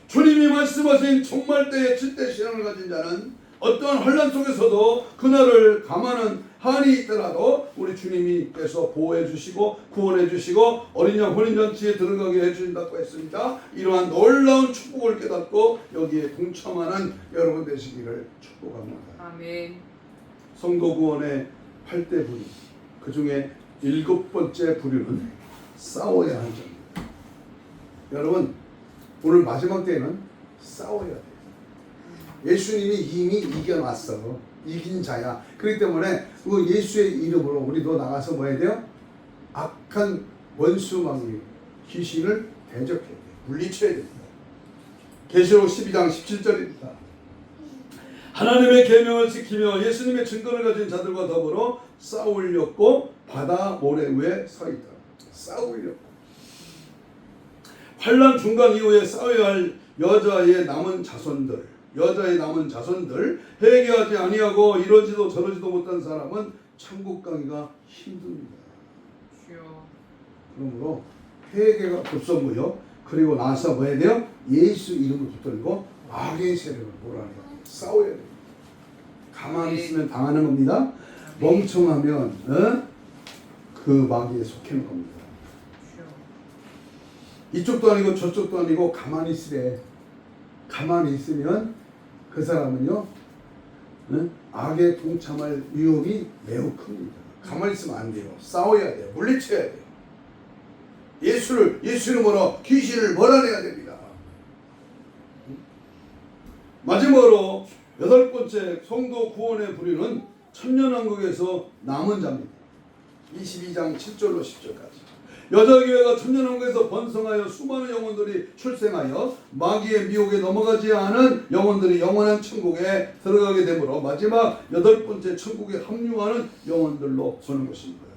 주님이 말씀하신 종말 때의 칠대 신앙을 가진 자는 어떠한 환난 속에서도 그날을 감하는 한이 있더라도 우리 주님께서 보호해 주시고 구원해 주시고 어린 양 혼인잔치에 들어가게 해주신다고 했습니다. 이러한 놀라운 축복을 깨닫고 여기에 동참하는 여러분 되시기를 축복합니다. 아멘. 성도 구원의 8대 부류, 그 중에 7번째 부류는 싸워야 하는 점입니다. 여러분, 오늘 마지막 때에는 싸워야 돼요. 예수님이 이미 이겨놨어. 이긴 자야. 그렇기 때문에 그 예수의 이름으로 우리도 나가서 뭐 해야 돼요? 악한 원수마귀 귀신을 대적해야 돼요. 물리쳐야 됩니다. 계시록 12장 17절입니다. 하나님의 계명을 지키며 예수님의 증거를 가진 자들과 더불어 싸우려고 바다 모래 위에 서 있다. 싸우려고. 환난 중간 이후에 싸워야 할 여자의 남은 자손들, 회개하지 아니하고 이러지도 저러지도 못한 사람은 천국 가기가 힘듭니다. 주여. 그러므로 회개가 급선무요. 그리고 나서 뭐 해야 돼요? 예수 이름을 붙들고 악의 세력을 몰아내야 돼요. 싸워야 돼요. 가만히 있으면 당하는 겁니다. 멍청하면 그 마귀에 속히는 겁니다. 이쪽도 아니고 저쪽도 아니고 가만히 있으래. 가만히 있으면 그 사람은요, 악에 동참할 위험이 매우 큽니다. 가만히 있으면 안 돼요. 싸워야 돼요. 물리쳐야 돼요. 예수님으로 귀신을 몰아내야 됩니다. 마지막으로 8번째 성도 구원의 부류는 천년왕국에서 남은 자입니다. 22장 7절로 10절까지. 여자교회가 천년왕국에서 번성하여 수많은 영혼들이 출생하여 마귀의 미혹에 넘어가지 않은 영혼들이 영원한 천국에 들어가게 되므로 마지막 8번째 천국에 합류하는 영혼들로 보는 것입니다.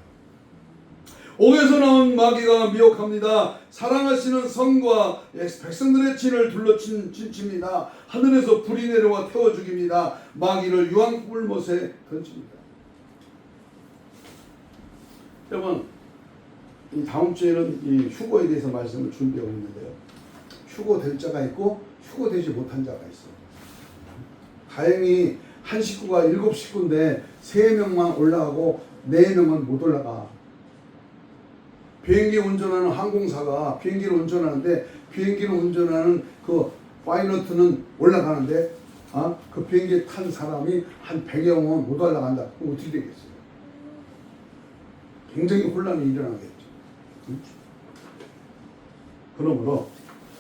옥에서 나온 마귀가 미혹합니다. 사랑하시는 성과 백성들의 진을 둘러친 진치입니다. 하늘에서 불이 내려와 태워 죽입니다. 마귀를 유황불못에 던집니다. 여러분, 이 다음 주에는 이 휴거에 대해서 말씀을 준비하고 있는데요. 휴거 될 자가 있고 휴거 되지 못한 자가 있어요. 다행히 한 식구가 7식구인데 3명만 올라가고 4명은 못 올라가. 비행기 운전하는 항공사가 비행기를 운전하는데 비행기를 운전하는 그 파일럿은 올라가는데 그 비행기에 탄 사람이 한 100여 명은 못 올라간다. 그럼 어떻게 되겠어요? 굉장히 혼란이 일어나겠죠. 그러므로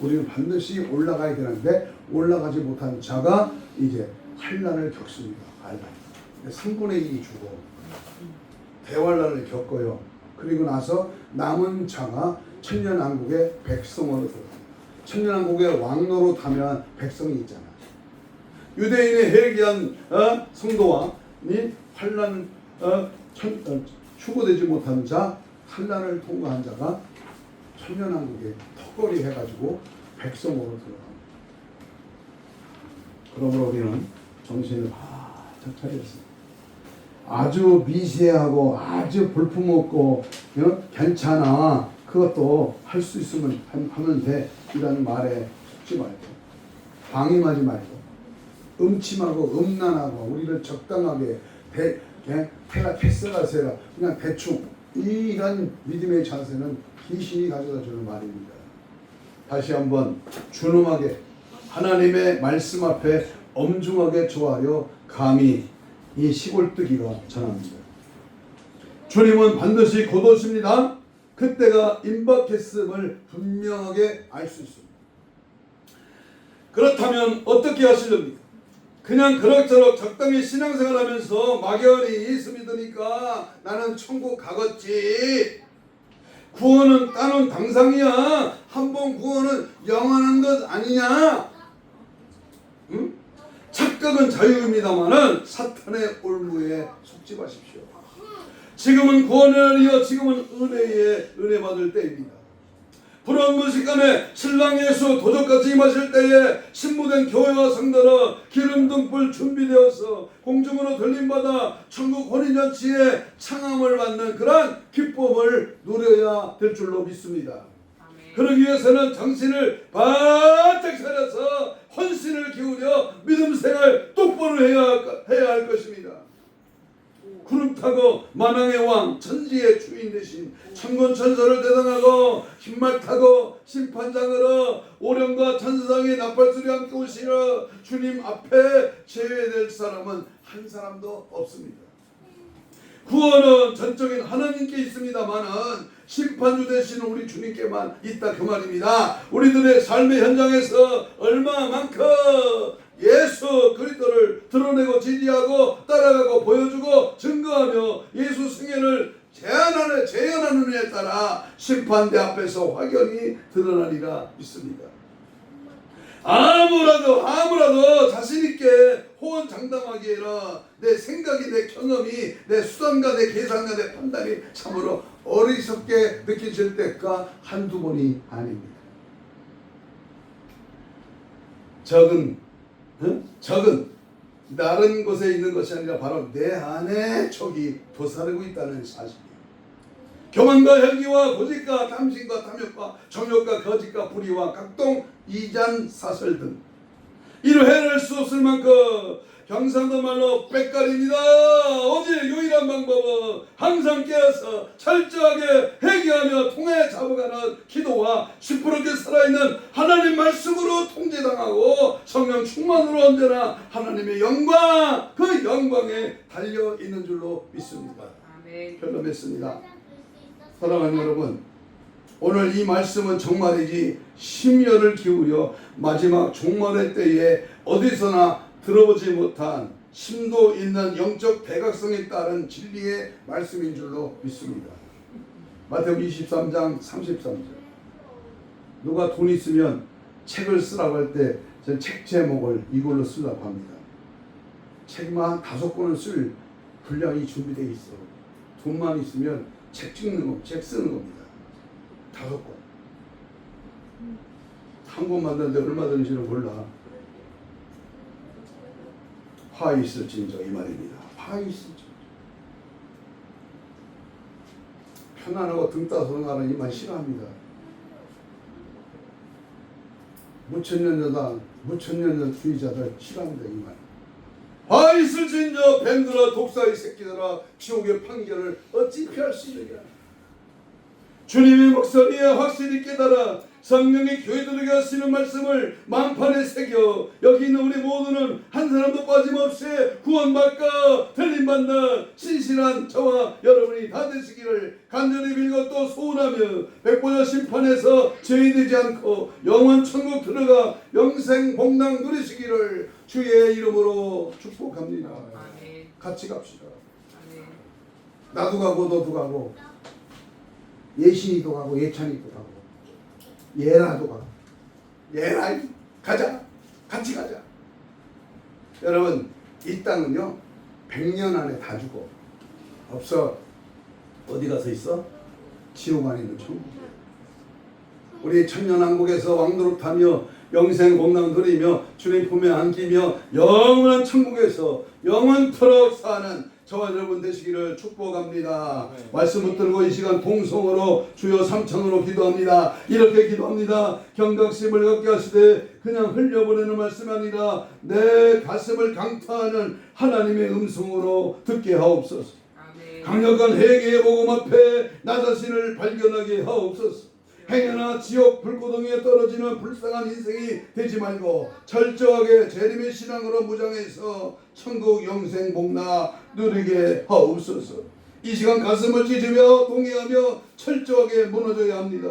우리는 반드시 올라가야 되는데 올라가지 못한 자가 이제 환난을 겪습니다. 3분의 1이 죽어 대환난을 겪어요. 그리고 나서 남은 자가 천년왕국의 백성으로 들어갑니다. 천년왕국의 왕노릇하면 백성이 있잖아. 유대인의 회개한 성도와 환난 휴거되지 못한 자, 환난을 통과한 자가 천년왕국에 턱걸이 해가지고 백성으로 들어갑니다. 그러므로 우리는 정신을 바짝 차렸습니다. 아주 미세하고 아주 볼품없고 괜찮아, 그것도 할 수 있으면 하면 돼, 이라는 말에 속지 말고 방임하지 말고 음침하고 음란하고 우리를 적당하게 태가 패스가세라 그냥 대충 이런 믿음의 자세는 귀신이 가져다 주는 말입니다. 다시 한번 준엄하게 하나님의 말씀 앞에 엄중하게 조하여 감히 이 시골뜨기가 전합니다. 주님은 반드시 곧 오십니다. 그때가 임박했음을 분명하게 알 수 있습니다. 그렇다면 어떻게 하시렵니까? 그냥 그럭저럭 적당히 신앙생활하면서 막연히 예수 믿으니까 나는 천국 가겠지. 구원은 따놓은 당상이야. 한번 구원은 영원한 것 아니냐? 응? 착각은 자유입니다마는 사탄의 올무에 속지 마십시오. 지금은 구원의 날이요, 지금은 은혜 받을 때입니다. 불온 문식간에 신랑 예수 도적같이 임하실 때에 신부된 교회와 성도로 기름 등불 준비되어서 공중으로 들림받아 천국 혼인잔치에 창함을 받는 그러한 기쁨을 누려야 될 줄로 믿습니다. 그러기 위해서는 정신을 바짝 차려서 헌신을 기울여 믿음 생활 똑바로 해야 할 것입니다. 구름 타고 만왕의 왕 천지의 주인 되신 천군천사를 대당하고 흰말 타고 심판장으로 오령과 천사장의 나팔소리 함께 오시러 주님 앞에 제외될 사람은 한 사람도 없습니다. 구원은 전적인 하나님께 있습니다마는 심판주 되시는 우리 주님께만 있다 그 말입니다. 우리들의 삶의 현장에서 얼마만큼 예수 그리스도를 드러내고 지지하고 따라가고 보여주고 증거하며 예수 승연을 재현하는 은혜에 따라 심판대 앞에서 확연히 드러나리라 믿습니다. 아무라도 자신있게 호언장담하기에는 내 생각이, 내 경험이, 내 수단과 내 계산과 내 판단이 참으로 어리석게 느껴질 때가 한두 번이 아닙니다. 적은 다른 곳에 있는 것이 아니라 바로 내 안에 적이 도사리고 있다는 사실이에요. 교만과 혈기와 고집과 탐심과 탐욕과 정욕과 거짓과 불의와 각종 이단 사설 등 이로 해낼 수 없을 만큼 경상도 말로 빽깔입니다. 오직 유일한 방법은 항상 깨어서 철저하게 회개하며 통해 잡아가는 기도와 시퍼렇게 살아있는 하나님 말씀으로 통제당하고 성령 충만으로 언제나 하나님의 영광, 그 영광에 달려있는 줄로 믿습니다. 아멘. 별로 맺습니다. 사랑하는 여러분, 오늘 이 말씀은 정말이지 심혈을 기울여 마지막 종말의 때에 어디서나 들어보지 못한 심도 있는 영적 대각성에 따른 진리의 말씀인 줄로 믿습니다. 마태복음 23장 33절. 누가 돈 있으면 책을 쓰라고 할 때 전 책 제목을 이걸로 쓰려고 합니다. 책만 5권을 쓸 분량이 준비되어 있어. 돈만 있으면 책 찍는 거, 책 쓰는 겁니다. 5권. 한 권 만드는데 얼마 드는지는 몰라. 화 있을진저 이 말입니다. 화 있을진저. 편안하고 등 따서 가는 이 말 싫어합니다. 무천년주의자들 싫어합니다. 이 말. 화 있을진저 뱀들아 독사의 새끼들아 지옥의 판결을 어찌 피할 수 있느냐. 주님의 목소리에 확실히 깨달아 성령이 교회들에게 하시는 말씀을 만판에 새겨 여기 있는 우리 모두는 한 사람도 빠짐없이 구원받고 들림받는 신실한 저와 여러분이 다 되시기를 간절히 빌고 또 소원하며 백보자 심판에서 죄인되지 않고 영원 천국 들어가 영생 복락 누리시기를 주의 이름으로 축복합니다. 아멘. 같이 갑시다. 아멘. 나도 가고 너도 가고 예신이도 가고 예찬이도 가고 예라도 가고 예라 가자, 같이 가자. 여러분 이 땅은요 100년 안에 다 죽어. 없어. 어디 가서 있어? 지옥 안에 있는 천국이야. 우리 천년왕국에서 왕노릇하며 영생 복락 누리며 주님 품에 안기며 영원한 천국에서 영원토록 사는 저와 여러분 되시기를 축복합니다. 네. 말씀 붙들고 이 시간 동성으로 주여 삼천으로 기도합니다. 이렇게 기도합니다. 경각심을 갖게 하시되 그냥 흘려보내는 말씀이 아니라 내 가슴을 강타하는 하나님의 음성으로 듣게 하옵소서. 아멘. 강력한 회개의 복음 앞에 나 자신을 발견하게 하옵소서. 행여나 지옥 불구덩이에 떨어지는 불쌍한 인생이 되지 말고 철저하게 재림의 신앙으로 무장해서 천국 영생 복락 누리게 하옵소서. 이 시간 가슴을 찢으며 동의하며 철저하게 무너져야 합니다.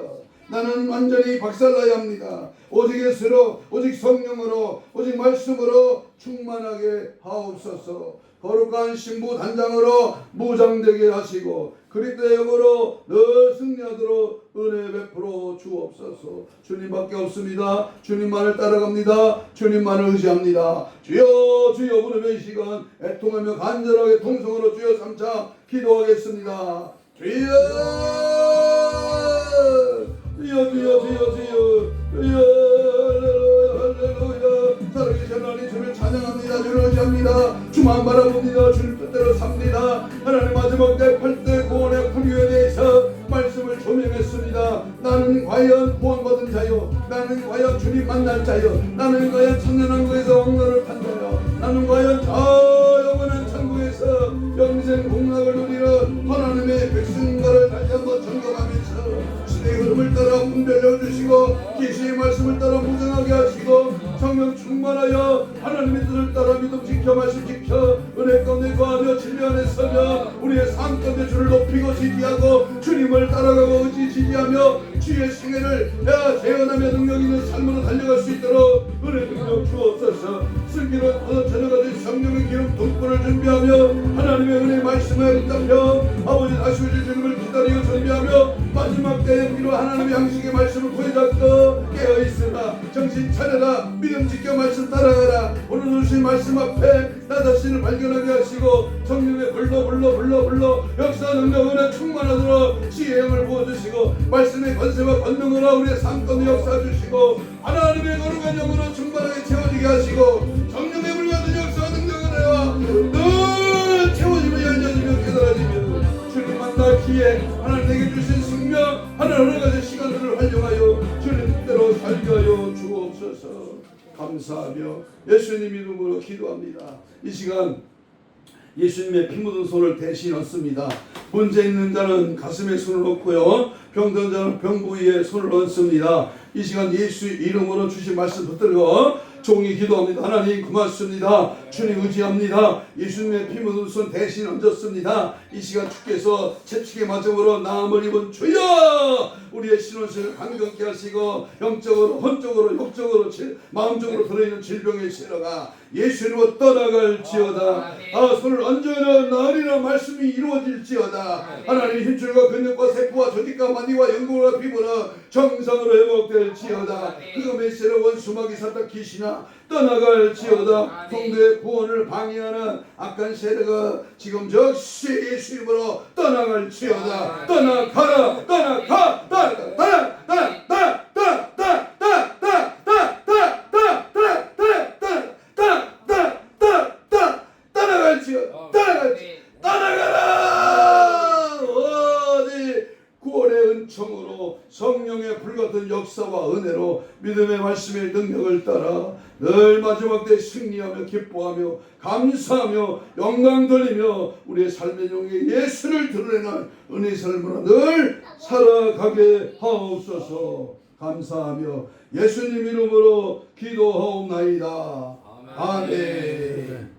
나는 완전히 박살나야 합니다. 오직 예수로, 오직 성령으로, 오직 말씀으로 충만하게 하옵소서. 거룩한 신부 단장으로 무장되게 하시고 그리스도의 영으로 늘 승리하도록 은혜 베풀어 주옵소서. 주님밖에 없습니다. 주님만을 따라갑니다. 주님만을 의지합니다. 주여 주여 오늘의 시간 애통하며 간절하게 통성으로 주여 삼자 기도하겠습니다. 주여 주여 주여 주여 주여 할렐루야. 살아계신 하나님 주를 찬양합니다. 주를 의지합니다. 주만 바라봅니다. 주를 뜻대로 삽니다. 하나님 마지막 때 8대 구원의 불교에 대해서 말씀을 조명했습니다. 나는 과연 구원받은 자요, 나는 과연 주님 만날 자요, 나는 과연 천년왕국에서 왕노를 탄 자요, 나는 과연 저 영원한 천국에서 영생 공락을 누리는 하나님의 백성들을 다시 한번 점검하면서 시대의 흐름을 따라 분별해 주시고 계시의 말씀을 따라 무장하게 하시고 성령 충만하여 하나님의 뜻을 따라 믿음 지켜 말씀 지켜 은혜 가운데 거하며 진리 안에 서며 우리의 삶 가운데 주를 높이고 지지하고 주님을 따라가고 의지 지지하며 주의 승회를 재현하며 능력 있는 삶으로 달려갈 수 있도록 은혜 능력 주옵소서. 슬기로 얻어 저녁까지 성령의 기름 덕분을 준비하며 하나님의 은혜 말씀에 붙잡혀 아버지 다시 오실 주님을 기다리고 준비하며 마지막 때에 우리로 하나님의 양식의 말씀을 구해잡고 깨어있으라. 정신 차려라. 믿음 지켜 말씀 따라가라. 오늘 주신 말씀 앞에 나 자신을 발견하게 하시고 성령의 불러 역사 능력 은혜 충만하도록 지혜의 영을 부어주시고 말씀의 권세와 권능으로 우리의 삶 가운데 역사 주시고 하나님의 거룩한 영으로 충만하게 채워지게 하시고 성령의 불같은 역사 능력을 해와 늘 채워지며 열려지며 깨달아지며 주님 만날 기회 하나님 내게 주신 생명 하나님 여러 가지 시간들을 활용하여 주님 뜻대로 살게 하여 주옵소서. 감사하며 예수님 이름으로 기도합니다. 이 시간 예수님의 피 묻은 손을 대신 얹습니다. 문제 있는 자는 가슴에 손을 얹고요, 병든 자는 병 부위에 손을 얹습니다. 이 시간 예수 이름으로 주신 말씀 붙들고 종이 기도합니다. 하나님 고맙습니다. 주님 의지합니다. 예수님의 피 묻은 손 대신 얹었습니다. 이 시간 주께서 채찍의 맞음으로 나음을 입은 주여 우리의 신혼생을 강건케 하시고 영적으로 혼적으로 육적으로 마음적으로 들어있는 질병의 세로가 예수님으로 떠나갈지어다. 손을 얹어야 나으리라 말씀이 이루어질지어다. 하나님 힘줄과 근육과 세포와 조직과 만디와 연골과 피부는 정상으로 회복될지어다. 흑암의 세로 원수마귀 사탄 귀신아 떠나갈지어다. 성도의 구원을 방해하는 악한 세력가 지금 즉시 예수 이름으로 떠나갈지어다. 떠나가라. 떠나가. 떠나가라. 어디 구원의 은총으로 성령의 불같은 역사와 은혜로 믿음의 말씀의 능력을 따라 늘 마지막 때 승리하며 기뻐하며 감사하며 영광 돌리며 우리의 삶의 용의 예수를 드러내는 은혜의 삶으로 늘 살아가게 하옵소서. 감사하며 예수님 이름으로 기도하옵나이다. 아멘.